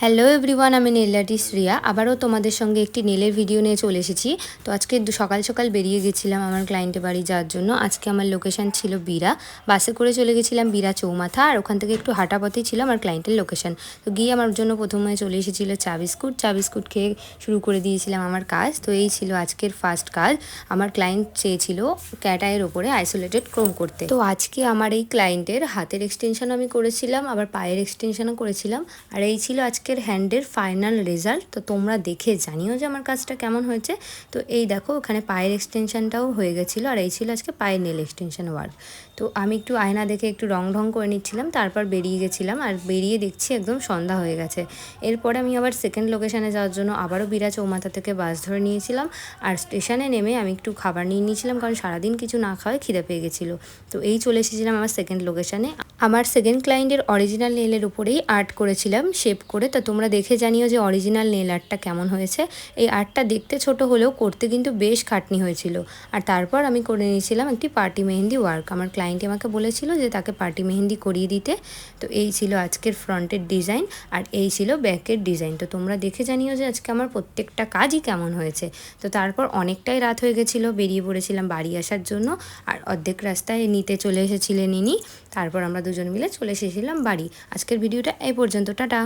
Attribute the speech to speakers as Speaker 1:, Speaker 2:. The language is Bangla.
Speaker 1: হ্যালো এভরিওয়ান, আমি নেল আর্টিস্ট রিয়া আবারও তোমাদের সঙ্গে একটি নেলের ভিডিও নিয়ে চলে এসেছি। তো আজকে সকাল সকাল বেরিয়ে গেছিলাম আমার ক্লায়েন্টের বাড়ি যাওয়ার জন্য। আজকে আমার লোকেশান ছিল বিরা, বাসে করে চলে গেছিলাম বিরা চৌমাথা, আর ওখান থেকে একটু হাঁটা পথেই ছিল আমার ক্লায়েন্টের লোকেশান। তো গিয়ে আমার জন্য প্রথমে চলে এসেছিলো চা বিস্কুট খেয়ে শুরু করে দিয়েছিলাম আমার কাজ। তো এই ছিল আজকের ফার্স্ট কাজ। আমার ক্লায়েন্ট চেয়েছিল ক্যাট আইয়ের ওপরে আইসোলেটেড ক্রোম করতে। তো আজকে আমার এই ক্লায়েন্টের হাতের এক্সটেনশন আমি করেছিলাম, আবার পায়ের এক্সটেনশনও করেছিলাম, আর এই ছিল আজকের হ্যান্ডের ফাইনাল রেজাল্ট। তো তোমরা দেখে জানিও যে আমার কাজটা কেমন হয়েছে। তো এই দেখো, ওখানে পায়ের এক্সটেনশনটাও হয়ে গেছিলো, আর এই ছিল আজকে পায়ের নেল এক্সটেনশন ওয়ার্ক। তো আমি একটু আয়না দেখে একটু রং করে নিচ্ছিলাম, তারপর বেরিয়ে গেছিলাম। আর বেরিয়ে দেখছি একদম সন্ধ্যা হয়ে গেছে। এরপরে আমি আবার সেকেন্ড লোকেশানে যাওয়ার জন্য আবারও বিরা চৌমাথা থেকে বাস ধরে নিয়েছিলাম। আর স্টেশনে নেমে আমি একটু খাবার নিয়ে নিয়েছিলাম, কারণ সারাদিন কিছু না খাওয়ায় খিদে পেয়ে গেছিলো। তো এই চলে এসেছিলাম আমার সেকেন্ড লোকেশানে। আমার সেকেন্ড ক্লায়েন্টের অরিজিনাল নেলের উপরেই আর্ট করেছিলাম শেপ করে। তো তোমরা দেখে জানিও যে অরিজিনাল নেল আর্টটা কেমন হয়েছে। এই আর্টটা দেখতে ছোট হলেও করতে কিন্তু বেশ খাটনি হয়েছিল। আর তারপর আমি করে নিয়েছিলাম একটি পার্টি মেহেন্দি ওয়ার্ক। আমার ক্লায়েন্ট আমাকে বলেছিল যে তাকে পার্টি মেহেন্দি করিয়ে দিতে। তো এই ছিল আজকের ফ্রন্টের ডিজাইন, আর এই ছিল ব্যাকের ডিজাইন। তো তোমরা দেখে জানিও যে আজকে আমার প্রত্যেকটা কাজই কেমন হয়েছে। তো তারপর অনেকটাই রাত হয়ে গেছিলো, বেরিয়ে পড়েছিলাম বাড়ি আসার জন্য। আর অর্ধেক রাস্তায় নিতে চলে এসেছিলেন ইনি। তারপর আমরা দুজন মিলে চলে এসেছিলাম বাড়ি। আজকের ভিডিওটা এই পর্যন্ত, টাটা।